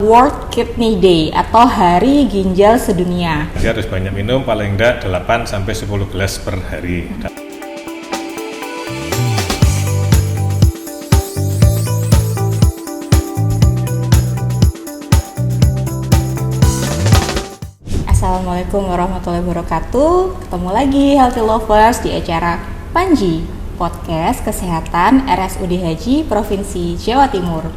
World Kidney Day atau Hari Ginjal Sedunia. Dia harus banyak minum, paling enggak 8-10 gelas per hari. Assalamualaikum warahmatullahi wabarakatuh. Ketemu lagi Healthy Lovers di acara Panji, podcast kesehatan RSUD Haji Provinsi Jawa Timur.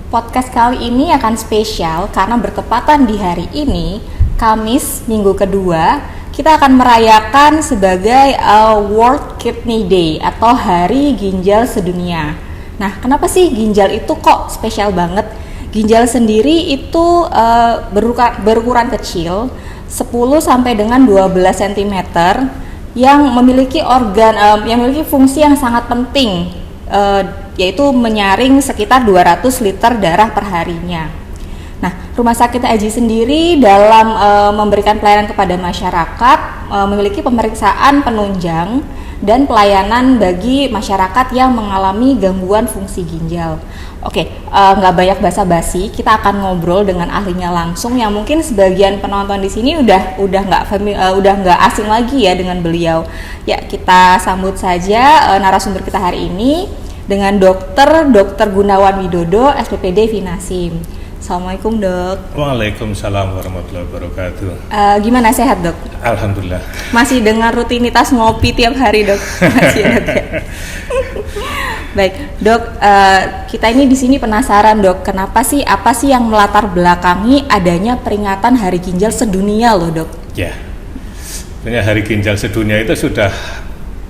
Podcast kali ini akan spesial karena bertepatan di hari ini, Kamis, minggu kedua, kita akan merayakan sebagai World Kidney Day atau Hari Ginjal Sedunia. Nah, kenapa sih ginjal itu kok spesial banget? Ginjal sendiri itu berukuran kecil, 10 sampai dengan 12 cm yang memiliki yang memiliki fungsi yang sangat penting, yaitu menyaring sekitar 200 liter darah per harinya. Nah, Rumah Sakit Haji sendiri dalam memberikan pelayanan kepada masyarakat memiliki pemeriksaan penunjang dan pelayanan bagi masyarakat yang mengalami gangguan fungsi ginjal. Oke, nggak banyak basa-basi, kita akan ngobrol dengan ahlinya langsung yang mungkin sebagian penonton di sini udah nggak asing lagi ya dengan beliau. Ya, kita sambut saja narasumber kita hari ini dengan Dr. Gunawan Widodo, SPPD Vinasim. Assalamualaikum, Dok. Waalaikumsalam warahmatullahi wabarakatuh. Gimana, sehat, Dok? Alhamdulillah. Masih dengan rutinitas ngopi tiap hari, Dok? Masih ya, Dok, ya? Baik, Dok, kita ini di sini penasaran, Dok, apa sih yang melatar belakangi adanya peringatan Hari Ginjal Sedunia loh, Dok? Ya, sebenarnya Hari Ginjal Sedunia itu sudah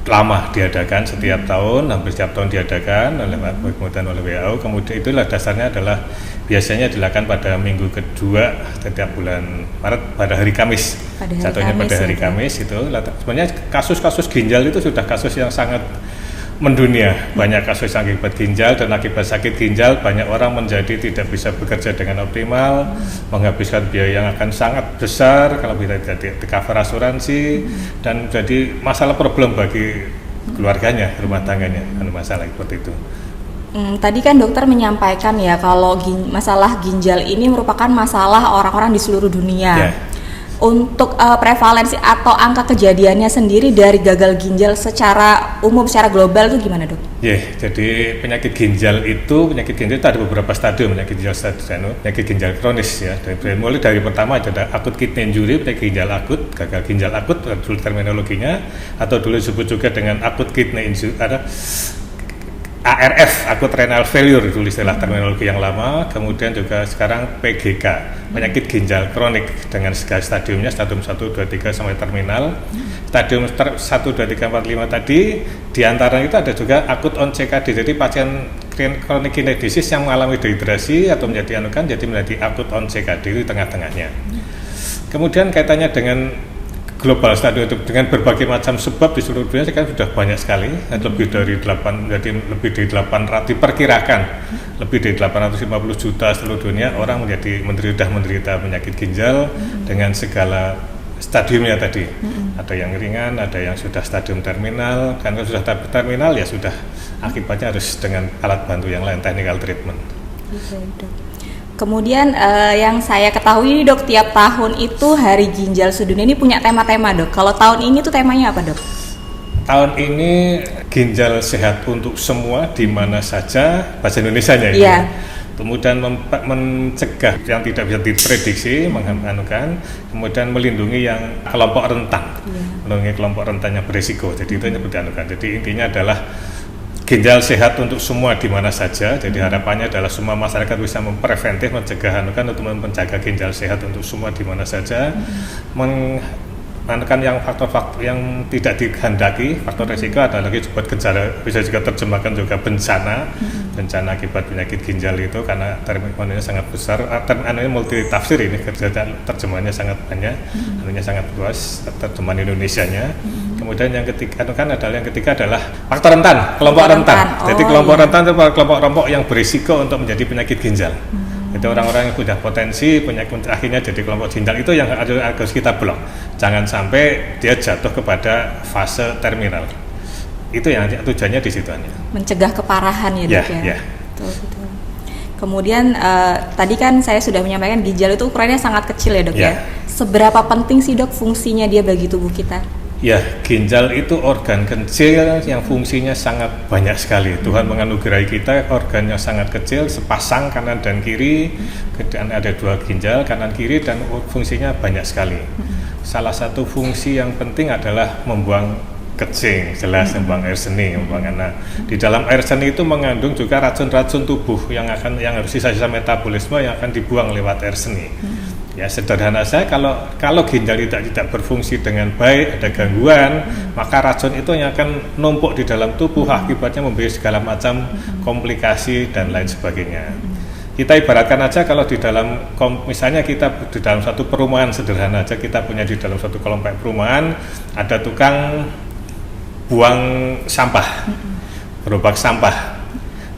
lama diadakan, setiap tahun, hampir setiap tahun diadakan oleh WHO. Kemudian itulah dasarnya adalah biasanya dilakukan pada minggu kedua setiap bulan Maret pada hari Kamis. Jatuhnya pada hari Kamis itu. Sebenarnya kasus-kasus ginjal itu sudah kasus yang sangat mendunia. Banyak kasus akibat ginjal, dan akibat sakit ginjal banyak orang menjadi tidak bisa bekerja dengan optimal, menghabiskan biaya yang akan sangat besar kalau tidak di cover asuransi, dan jadi masalah problem bagi keluarganya, rumah tangganya, masalah seperti itu. Tadi kan dokter menyampaikan ya kalau masalah ginjal ini merupakan masalah orang-orang di seluruh dunia. Yeah. Untuk prevalensi atau angka kejadiannya sendiri dari gagal ginjal secara umum, secara global itu gimana, Dok? Jadi penyakit ginjal itu ada beberapa stadium penyakit ginjal kronis ya. Mulai dari pertama ada acute kidney injury, penyakit ginjal akut, gagal ginjal akut dulu terminologinya, atau dulu disebut juga dengan acute kidney injury, ada ARF, acute renal failure, itu istilah terminologi yang lama. Kemudian juga sekarang PGK, penyakit ginjal kronik dengan segala stadiumnya, stadium 1, 2, 3 sampai terminal. Stadium 1, 2, 3, 4, 5 tadi, diantara itu ada juga acute on CKD, jadi pasien chronic kidney disease yang mengalami dehidrasi atau menjadi acute on CKD itu di tengah-tengahnya. Kemudian kaitannya dengan global stadium itu dengan berbagai macam sebab di seluruh dunia sekarang sudah banyak sekali, lebih dari 800, diperkirakan lebih dari 850 juta seluruh dunia orang menderita penyakit ginjal dengan segala stadiumnya tadi. Ada yang ringan, ada yang sudah stadium terminal, kan kalau sudah terminal ya sudah akibatnya harus dengan alat bantu yang lain, technical treatment. Kemudian yang saya ketahui, Dok, tiap tahun itu Hari Ginjal Sedunia ini punya tema-tema, Dok. Kalau tahun ini tuh temanya apa, Dok? Tahun ini ginjal sehat untuk semua di mana saja, bahasa Indonesianya ini. Yeah. Kemudian mencegah yang tidak bisa diprediksi, kemudian melindungi yang kelompok rentan, melindungi kelompok rentan yang berisiko. Jadi itu yang dianukan. Jadi intinya adalah ginjal sehat untuk semua di mana saja. Jadi harapannya adalah semua masyarakat bisa mempreventif, mencegah untuk menjaga ginjal sehat untuk semua di mana saja. Menekan yang faktor-faktor yang tidak dikehendaki, faktor risiko ada lagi buat gejala, bisa juga terjemahkan juga bencana akibat penyakit ginjal itu karena terminologinya sangat besar, multi tafsir ini, terjemahannya sangat banyak, sangat luas terjemahan Indonesianya. Kemudian yang ketiga adalah faktor rentan, kelompok rentan. Jadi kelompok rentan itu kelompok yang berisiko untuk menjadi penyakit ginjal. Itu orang-orang yang sudah potensi penyakit akhirnya jadi kelompok ginjal, itu yang harus kita blok. Jangan sampai dia jatuh kepada fase terminal. Itu yang tujuannya di situ. Mencegah keparahan ya, Dok ya. Ya. Betul. Kemudian tadi kan saya sudah menyampaikan ginjal itu ukurannya sangat kecil ya dok Ya. ya. Seberapa penting sih dok fungsinya dia bagi tubuh kita? Ya, ginjal itu organ kecil yang fungsinya sangat banyak sekali. Tuhan menganugerahi kita organ yang sangat kecil, sepasang kanan dan kiri, dan ada 2 ginjal kanan kiri dan fungsinya banyak sekali. Salah satu fungsi yang penting adalah membuang kencing, jelas membuang air seni, membuang anak. Di dalam air seni itu mengandung juga racun-racun tubuh yang harus sisa-sisa metabolisme yang akan dibuang lewat air seni. Ya sederhana saja, kalau ginjal tidak berfungsi dengan baik, ada gangguan, maka racun itu yang akan numpuk di dalam tubuh, akibatnya memberi segala macam komplikasi dan lain sebagainya. Kita ibaratkan aja kalau di dalam, misalnya kita di dalam satu perumahan sederhana aja, kita punya di dalam satu kelompok perumahan ada tukang buang sampah, gerobak sampah,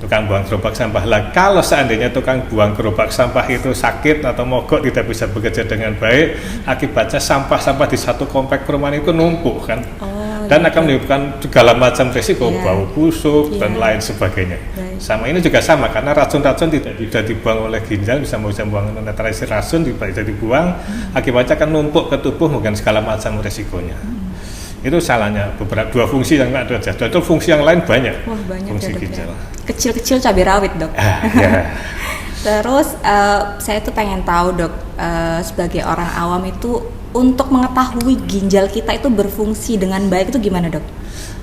tukang buang gerobak sampah. Lah kalau seandainya tukang buang gerobak sampah itu sakit atau mogok, tidak bisa bekerja dengan baik, akibatnya sampah-sampah di satu komplek perumahan itu numpuk kan, dan akan menimbulkan segala macam risiko, bau busuk dan lain sebagainya. Sama ini juga sama, karena racun-racun tidak dibuang oleh ginjal, bisa membuang netralisir racun, tidak dibuang, akibatnya akan numpuk ke tubuh, mungkin segala macam risikonya. Itu salahnya beberapa 2 fungsi yang ada aja. Itu fungsi yang lain banyak. Wah, banyak fungsi ya, ginjal. Kecil-kecil cabai rawit dok. Ya. Terus saya tuh pengen tahu dok, sebagai orang awam itu untuk mengetahui ginjal kita itu berfungsi dengan baik itu gimana dok?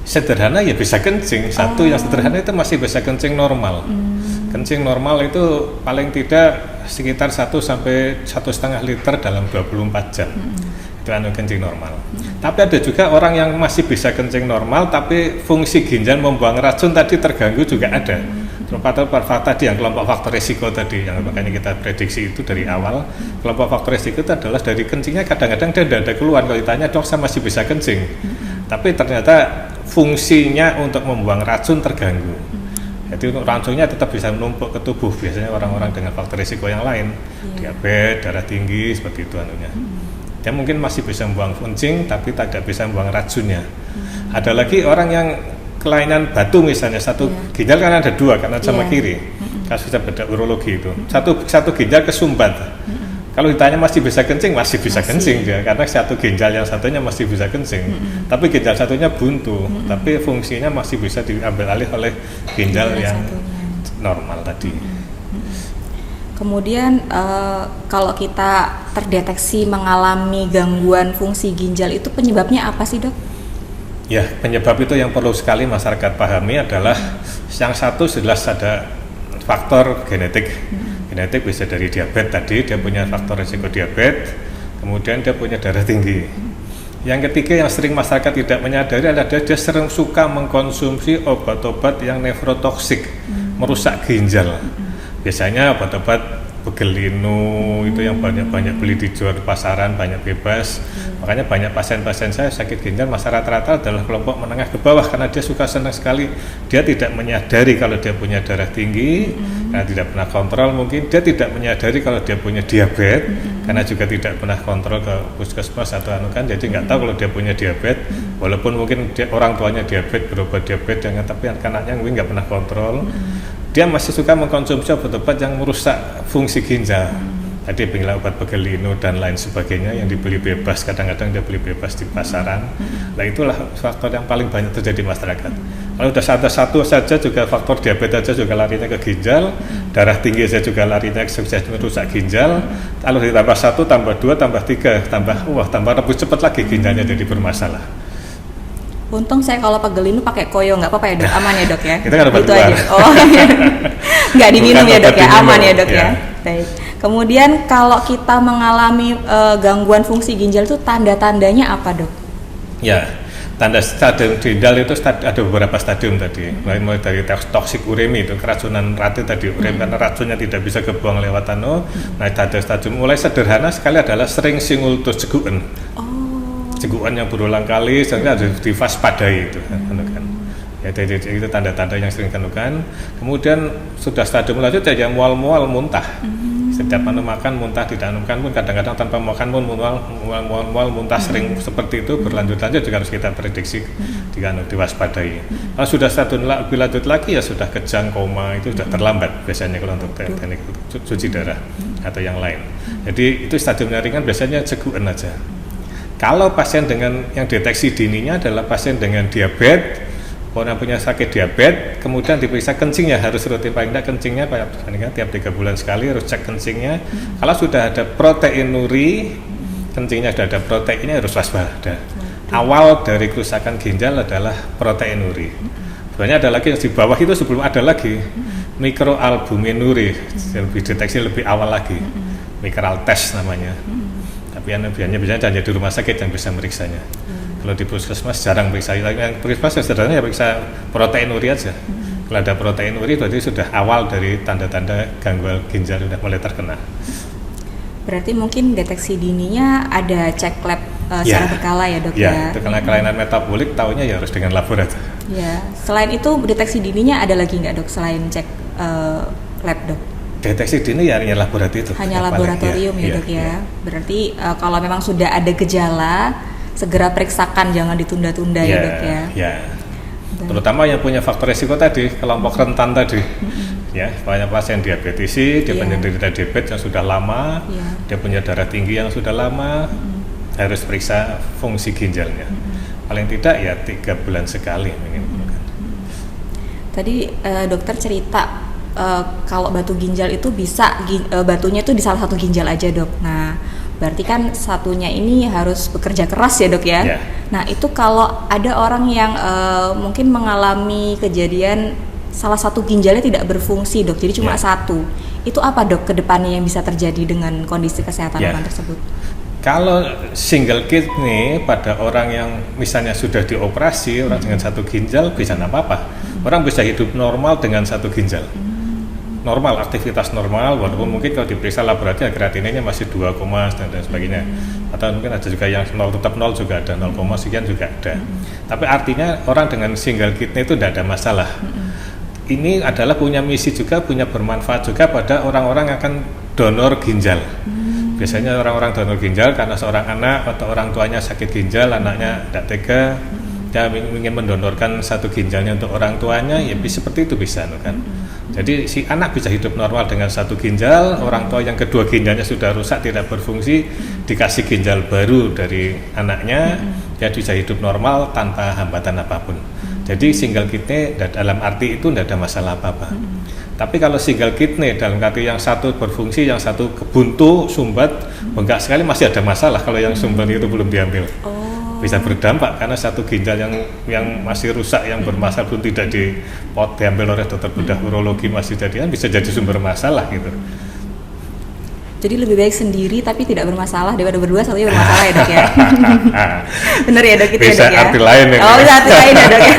Sederhana ya bisa kencing. Satu yang sederhana itu masih bisa kencing normal. Kencing normal itu paling tidak sekitar 1 sampai 1,5 liter dalam 24 jam. Itu kencing normal. Tapi ada juga orang yang masih bisa kencing normal, tapi fungsi ginjal membuang racun tadi terganggu juga ada. Faktor tadi yang kelompok faktor risiko tadi, yang makanya kita prediksi itu dari awal. Kelompok faktor risiko itu adalah dari kencingnya kadang-kadang dia tidak ada keluhan. Kalau ditanya, dok saya masih bisa kencing, tapi ternyata fungsinya untuk membuang racun terganggu. Jadi racunnya tetap bisa menumpuk ke tubuh. Biasanya orang-orang dengan faktor risiko yang lain, diabetes, darah tinggi, seperti itu anunya. Dia mungkin masih bisa membuang kencing, tapi tidak bisa membuang racunnya. Ada lagi orang yang kelainan batu misalnya, satu ginjal kan ada 2, kanan sama kiri. Kasus beda urologi itu. Satu ginjal kesumbat. Kalau ditanya masih bisa kencing, masih bisa kencing dia, karena satu ginjal yang satunya masih bisa kencing. Tapi ginjal satunya buntu, tapi fungsinya masih bisa diambil alih oleh ginjal yang normal tadi. Kemudian kalau kita terdeteksi mengalami gangguan fungsi ginjal itu penyebabnya apa sih dok? Ya, penyebab itu yang perlu sekali masyarakat pahami adalah yang satu jelas ada faktor genetik. Genetik bisa dari diabetes tadi, dia punya faktor risiko diabetes, kemudian dia punya darah tinggi. Yang ketiga yang sering masyarakat tidak menyadari adalah dia sering suka mengkonsumsi obat-obat yang nefrotoksik, merusak ginjal. Biasanya obat-obat Begelino itu yang banyak beli dijual di pasaran, banyak bebas. Makanya banyak pasien-pasien saya sakit ginjal masa rata-rata adalah kelompok menengah ke bawah, karena dia suka senang sekali. Dia tidak menyadari kalau dia punya darah tinggi, karena tidak pernah kontrol. Mungkin dia tidak menyadari kalau dia punya diabetes, karena juga tidak pernah kontrol ke puskesmas atau kan. Jadi nggak tahu kalau dia punya diabetes, walaupun mungkin orang tuanya diabetes, berobat diabetes, tapi anaknya mungkin nggak pernah kontrol. Dia masih suka mengkonsumsi obat-obat yang merusak fungsi ginjal. Tadi bilang obat Begelino dan lain sebagainya yang dibeli bebas, kadang-kadang dia beli bebas di pasaran. Nah itulah faktor yang paling banyak terjadi di masyarakat. Kalau sudah satu saja juga faktor diabetes saja juga larinya ke ginjal, darah tinggi saja juga larinya ke merusak ginjal. Kalau ditambah 1, tambah 2, tambah 3, tambah lebih cepat lagi ginjalnya jadi bermasalah. Untung saya kalau Begelino pakai koyo, nggak apa-apa ya dok, aman ya dok ya? Itu kan obat gitu luar. Aja. Oh iya. Nggak diminum ya dok ya, aman ya dok ya. Ya. Baik. Kemudian kalau kita mengalami gangguan fungsi ginjal itu tanda-tandanya apa dok? Ya, tanda stadium ginjal itu ada beberapa stadium tadi. Mulai dari toksik uremi itu keracunan rati tadi uremi, karena racunnya tidak bisa kebuang lewat Nah, ada stadium mulai sederhana sekali adalah sering singultus cegukan. Cegukan yang berulang kali sehingga harus diwaspadai itu kan. Ya, itu tanda-tanda yang sering ditemukan. Kemudian sudah stadium lanjut saja mual-mual muntah. Setiap makan muntah, tidak makan pun kadang-kadang tanpa makan pun mual muntah sering seperti itu berlanjut-lanjut juga harus kita prediksi diwaspadai. Kalau sudah satu lebih lanjut lagi ya sudah kejang, koma, itu sudah terlambat biasanya kalau untuk teknik cuci darah atau yang lain. Jadi itu stadium ringan biasanya cegukan aja. Kalau pasien dengan yang deteksi dininya adalah pasien dengan diabetes, orang punya sakit diabetes, kemudian diperiksa kencingnya harus rutin, paling tidak kencingnya tiap 3 bulan sekali harus cek kencingnya. Kalau sudah ada proteinuri, kencingnya sudah ada proteinnya harus waspada. Awal dari kerusakan ginjal adalah proteinuri. Sebenarnya ada lagi yang di bawah itu sebelum ada lagi mikroalbuminuri, lebih deteksi lebih awal lagi, mikral test namanya. Tapi biasanya hanya di rumah sakit yang bisa meriksanya. Kalau di puskesmas jarang periksa, yang puskesmas sederhana ya periksa proteinuri aja. Kalau ada proteinuri berarti sudah awal dari tanda-tanda gangguan ginjal sudah mulai terkena. Berarti mungkin deteksi dininya ada cek lab secara berkala ya dok ya? Ya, itu karena kelainan metabolik tahunya ya harus dengan laboratorium. Ya, selain itu deteksi dininya ada lagi nggak dok selain cek lab dok? Deteksi dini ya hanya laboratorium itu. Hanya laboratorium ya dok ya? Berarti kalau memang sudah ada gejala, segera periksakan, jangan ditunda-tunda ya dok ya. Ya. Terutama yang punya faktor resiko tadi, kelompok rentan tadi. Ya, banyak pasien diabetisi, dia penderita diabetes yang sudah lama, dia punya darah tinggi yang sudah lama, harus periksa fungsi ginjalnya. Paling tidak ya 3 bulan sekali minimal. Tadi dokter cerita kalau batu ginjal itu bisa batunya itu di salah satu ginjal aja dok. Nah, berarti kan satunya ini harus bekerja keras ya dok ya. Nah itu kalau ada orang yang mungkin mengalami kejadian salah satu ginjalnya tidak berfungsi dok, jadi cuma satu, itu apa dok kedepannya yang bisa terjadi dengan kondisi kesehatan orang tersebut? Kalau single kidney pada orang yang misalnya sudah dioperasi, orang dengan satu ginjal bisa apa-apa, orang bisa hidup normal dengan satu ginjal. Normal, aktivitas normal, walaupun mungkin kalau diperiksa laboratorium kreatininnya masih 2, dan sebagainya, atau mungkin ada juga yang 0 tetap 0 juga ada, 0, sekian juga ada. Tapi artinya orang dengan single kidney itu tidak ada masalah. Ini adalah punya misi juga, punya bermanfaat juga pada orang-orang yang akan donor ginjal. Biasanya orang-orang donor ginjal karena seorang anak atau orang tuanya sakit ginjal, anaknya tidak tega, dia ingin mendonorkan satu ginjalnya untuk orang tuanya, ya seperti itu bisa kan. Jadi si anak bisa hidup normal dengan satu ginjal, orang tua yang kedua ginjalnya sudah rusak tidak berfungsi, dikasih ginjal baru dari anaknya, dia bisa hidup normal tanpa hambatan apapun. Jadi single kidney dalam arti itu tidak ada masalah apa-apa. Tapi kalau single kidney dalam arti yang satu berfungsi, yang satu kebuntu, sumbat, bengkak sekali masih ada masalah kalau yang sumbat itu belum diambil. Bisa berdampak karena satu ginjal yang masih rusak, yang bermasalah pun tidak diambil oleh dokter bedah urologi masih jadian, bisa jadi sumber masalah gitu. Jadi lebih baik sendiri tapi tidak bermasalah daripada berdua satunya bermasalah ya dok ya. Bener ya dok, gitu bisa ya dok ya. Arti lain ya. Oh bisa arti lain ya dok ya.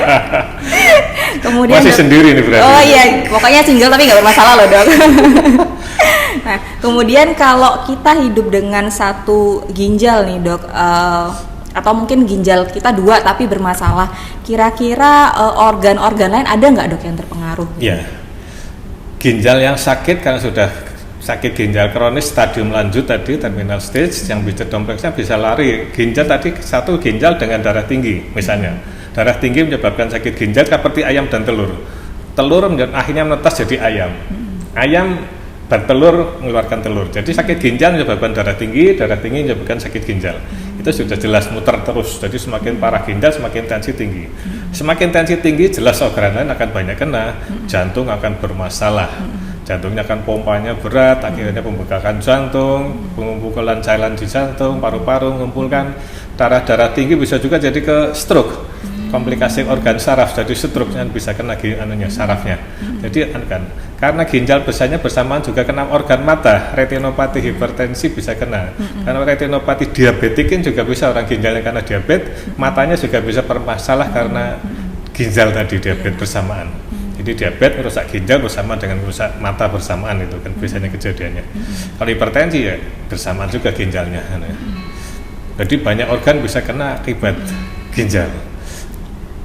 Kemudian masih dok, sendiri nih berarti. Oh iya, pokoknya single tapi nggak bermasalah loh dok. Nah kemudian kalau kita hidup dengan satu ginjal nih dok, atau mungkin ginjal kita 2 tapi bermasalah, kira-kira organ-organ lain ada nggak dok yang terpengaruh? Iya, ginjal yang sakit karena sudah sakit ginjal kronis stadium lanjut tadi, terminal stage, yang bisa kompleksnya bisa lari. Ginjal tadi satu ginjal dengan darah tinggi misalnya, darah tinggi menyebabkan sakit ginjal seperti ayam dan telur akhirnya menetas jadi ayam bertelur mengeluarkan telur, jadi sakit ginjal menyebabkan darah tinggi menyebabkan sakit ginjal. Itu sudah jelas muter terus, jadi semakin parah ginjal semakin tensi tinggi, semakin tensi tinggi jelas organ lain akan banyak kena, jantung akan bermasalah, jantungnya akan pompanya berat, akhirnya pembekakan jantung, pengumpulan cairan di jantung, paru-paru mengumpulkan darah tinggi, bisa juga jadi ke stroke, komplikasi organ saraf, jadi stroke yang bisa kena sarafnya. Jadi kan karena ginjal besarnya bersamaan juga kena organ mata, retinopati hipertensi bisa kena. Karena retinopati diabetikin juga bisa, orang ginjalnya karena diabetes, matanya juga bisa bermasalah karena ginjal tadi diabetes bersamaan. Jadi diabetes merusak ginjal bersama dengan merusak mata bersamaan, itu kan biasanya kejadiannya. Kalau hipertensi ya bersamaan juga ginjalnya. Jadi banyak organ bisa kena akibat ginjal.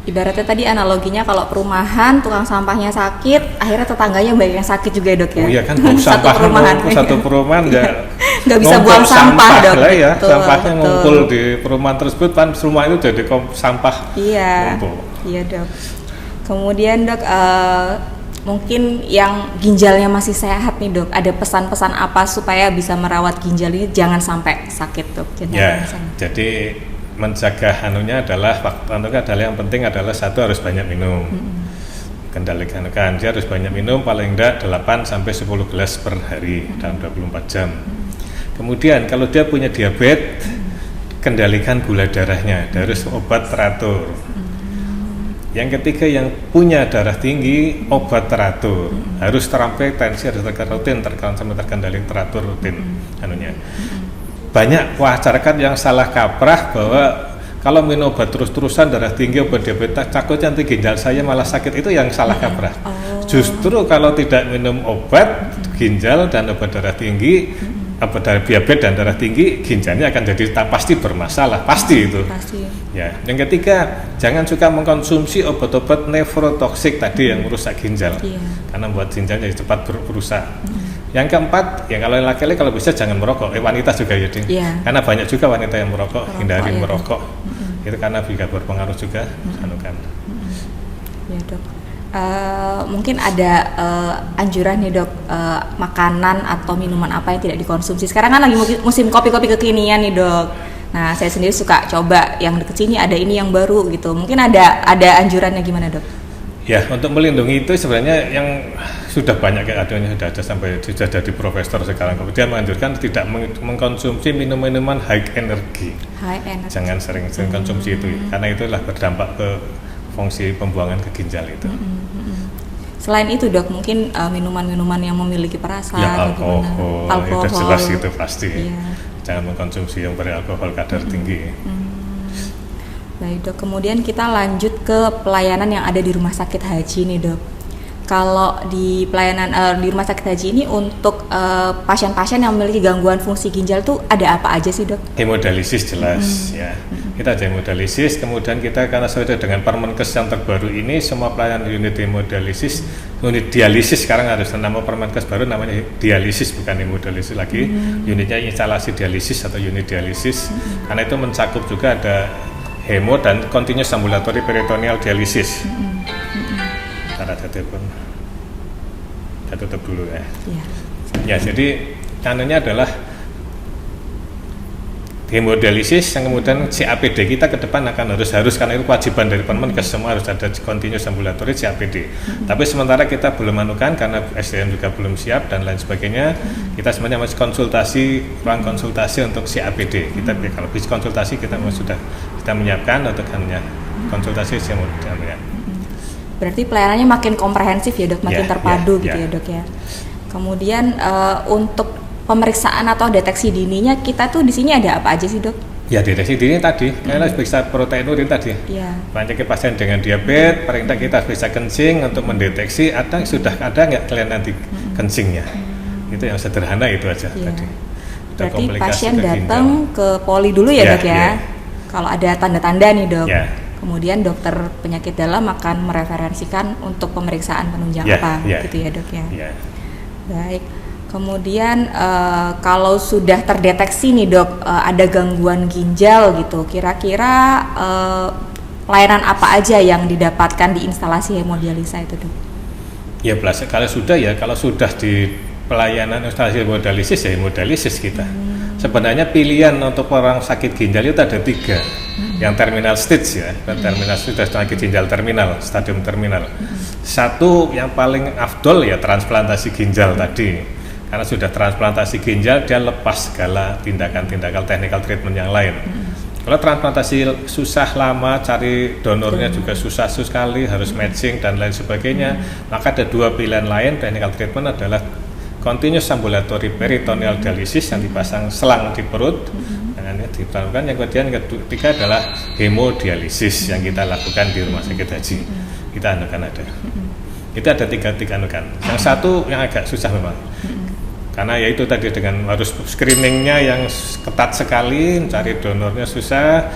Ibaratnya tadi analoginya kalau perumahan tukang sampahnya sakit, akhirnya tetangganya banyak yang sakit juga ya dok ya. Oh iya kan, Satu perumahan. satu perumahan ya nggak bisa buang sampah dok. Lah ya, Betul, sampahnya betul. ngumpul di perumahan tersebut, kan rumah itu jadi sampah. Iya, ngumpul. iya dok. Kemudian dok, mungkin yang ginjalnya masih sehat nih dok, ada pesan-pesan apa supaya bisa merawat ginjal ini jangan sampai sakit dok? Ya, jadi menjaga anunya adalah yang penting adalah satu harus banyak minum. Kendalikan dia harus banyak minum, paling enggak 8 sampai 10 gelas per hari dalam 24 jam. Kemudian kalau dia punya diabetes, kendalikan gula darahnya, harus obat teratur. Yang ketiga, yang punya darah tinggi, obat teratur, harus terapi tensi harus terkendali teratur rutin anunya. Banyak masyarakat yang salah kaprah bahwa kalau minum obat terus-terusan darah tinggi, obat diabetes, takutnya nanti ginjal saya malah sakit. Itu yang salah kaprah. Justru kalau tidak minum obat ginjal dan obat darah tinggi, obat darah diabetes dan darah tinggi, ginjalnya akan jadi pasti bermasalah, pasti itu. Pasti. Ya. Yang ketiga, jangan suka mengkonsumsi obat-obat nefrotoksik tadi yang merusak ginjal, karena membuat ginjalnya cepat berusak. Yang keempat, ya kalau laki-laki kalau bisa jangan merokok. Wanita juga ya, Ding. Karena banyak juga wanita yang merokok, hindari merokok. Itu karena juga berpengaruh juga. Ya dok. Mungkin ada anjuran nih dok, makanan atau minuman apa yang tidak dikonsumsi. Sekarang kan lagi musim kopi-kopi kekinian nih dok. Nah saya sendiri suka coba yang deket sini ada ini yang baru gitu. Mungkin ada anjurannya gimana dok? Ya, untuk melindungi itu sebenarnya yang sudah banyak adanya, sudah ada sampai sudah jadi profesor sekarang. Kemudian menganjurkan tidak mengkonsumsi minum-minuman high energy. Jangan sering-sering konsumsi itu, karena itulah berdampak ke fungsi pembuangan ke ginjal itu. Selain itu dok, mungkin minuman-minuman yang memiliki perasa, ya alkohol, itu jelas itu pasti. Jangan mengkonsumsi yang beralkohol kadar tinggi. Baik dok, kemudian kita lanjut ke pelayanan yang ada di rumah sakit haji nih dok. Kalau di pelayanan di rumah sakit haji ini untuk pasien-pasien yang memiliki gangguan fungsi ginjal tuh ada apa aja sih dok? Hemodialisis jelas ya. Kita ada hemodialisis, kemudian kita karena sudah dengan Permenkes yang terbaru ini semua pelayanan unit hemodialisis, unit dialisis sekarang harus nama Permenkes baru namanya dialisis bukan hemodialisis lagi. Unitnya instalasi dialisis atau unit dialisis. Karena itu mencakup juga ada hemo dan continuous ambulatory peritoneal dialisis. Cara telepon, kita tutup dulu ya. Ya, jadi anunya adalah hemodialisis yang kemudian CAPD kita ke depan akan harus karena itu kewajiban dari Permenkes semua harus ada continuous ambulatory CAPD. Tapi sementara kita belum anukan karena SDM juga belum siap dan lain sebagainya. Kita sebenarnya masih ruang konsultasi untuk CAPD. Kita kalau bisa konsultasi kita menyiapkan untuk hanya konsultasi semuanya. Berarti pelayanannya makin komprehensif ya dok, makin terpadu gitu ya dok ya. Kemudian untuk pemeriksaan atau deteksi dininya kita tuh di sini ada apa aja sih dok? Ya deteksi dini tadi, kita bisa proteinurin tadi. Banyak pasien dengan diabetes, paling tidak kita bisa kencing untuk mendeteksi sudah ada nggak kalian nanti kencingnya. Itu yang sederhana itu aja tadi. Berarti pasien datang ke poli dulu ya dok ya. Kalau ada tanda-tanda nih dok. Kemudian dokter penyakit dalam akan mereferensikan untuk pemeriksaan penunjang gitu ya dok ya. Baik. Kemudian kalau sudah terdeteksi nih dok ada gangguan ginjal gitu, kira-kira layanan apa aja yang didapatkan di instalasi hemodialisa itu dok? Ya kalau sudah di pelayanan instalasi hemodialisis ya hemodialisis kita. Sebenarnya pilihan untuk orang sakit ginjal itu ada 3. Yang terminal stage ya, terminal sudah sakit ginjal terminal, stadium terminal. Satu yang paling afdol ya transplantasi ginjal tadi. Karena sudah transplantasi ginjal dia lepas segala tindakan-tindakan technical treatment yang lain. Kalau transplantasi susah lama, cari donornya juga susah sekali, harus matching dan lain sebagainya. Maka ada 2 pilihan lain technical treatment adalah continuous ambulatory peritoneal dialisis yang dipasang selang di perut, yang ketiga adalah hemodialisis yang kita lakukan di rumah sakit haji. Kita anukan ada. Itu ada 3 anukan. Yang satu yang agak susah memang. Karena ya itu tadi dengan harus screeningnya yang ketat sekali, mencari donornya susah,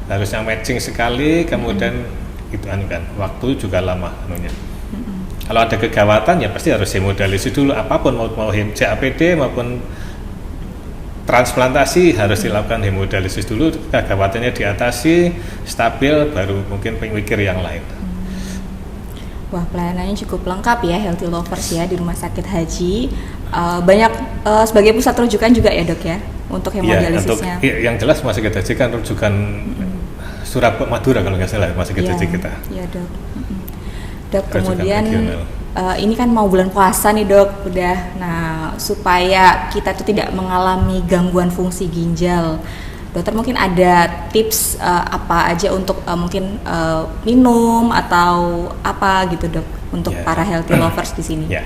harus yang matching sekali, kemudian gitu kan. Waktu juga lama anunya. Kalau ada kegawatan ya pasti harus hemodialisis dulu, apapun mau CAPD maupun transplantasi harus dilakukan hemodialisis dulu, kegawatannya diatasi, stabil, baru mungkin mikir yang lain. Wah, pelayanannya cukup lengkap ya Healthy Lovers ya di Rumah Sakit Haji. Banyak sebagai pusat rujukan juga ya dok ya untuk hemodialisisnya. Ya, yang jelas Rumah Sakit Haji kan rujukan Surabaya Madura kalau nggak salah Rumah Sakit Haji kita. Iya dok. Dok, kemudian ini kan mau bulan puasa nih dok, udah. Nah, supaya kita tuh tidak mengalami gangguan fungsi ginjal, dokter mungkin ada tips apa aja untuk mungkin minum atau apa gitu dok untuk para healthy lovers di sini? Ya.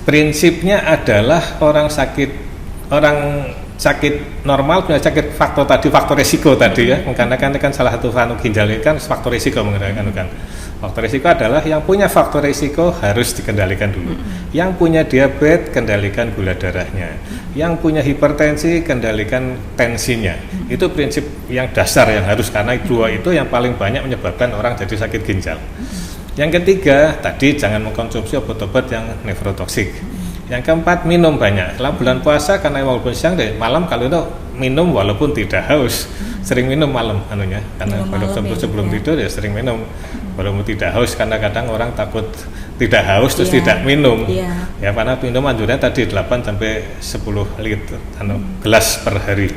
Prinsipnya adalah orang sakit normal punya sakit faktor resiko tadi ya, karena kan salah satu ginjal ini kan faktor resiko mengendalikan kan. Faktor risiko adalah yang punya faktor risiko harus dikendalikan dulu. Yang punya diabetes, kendalikan gula darahnya. Yang punya hipertensi, kendalikan tensinya. Itu prinsip yang dasar yang harus, karena dua itu yang paling banyak menyebabkan orang jadi sakit ginjal. Yang ketiga, tadi jangan mengkonsumsi obat-obat yang nefrotoksik. Yang keempat, minum banyak. Kalau bulan puasa karena walaupun siang dan malam kalau itu minum walaupun tidak haus. Sering minum malam karena sebelum tidur ya sering minum. Walaupun tidak haus, karena kadang orang takut tidak haus terus tidak minum. Ya karena minum anjurannya tadi 8 sampai 10 liter gelas per hari.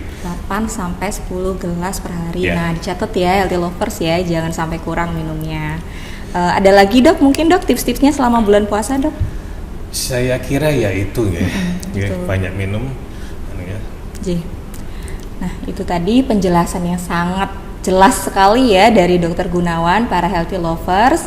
8 sampai 10 gelas per hari. Nah, dicatat ya healthy lovers ya, jangan sampai kurang minumnya. Ada lagi dok, mungkin dok tips-tipsnya selama bulan puasa dok? Saya kira ya itu ya, banyak minum Nah, itu tadi penjelasan yang sangat jelas sekali ya dari Dr. Gunawan, para healthy lovers.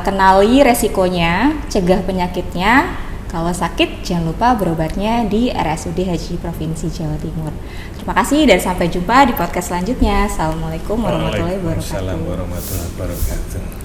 Kenali resikonya, cegah penyakitnya. Kalau sakit jangan lupa berobatnya di RSUD Haji Provinsi Jawa Timur. Terima kasih dan sampai jumpa di podcast selanjutnya. Assalamualaikum warahmatullahi wabarakatuh. Waalaikumsalam warahmatullahi wabarakatuh.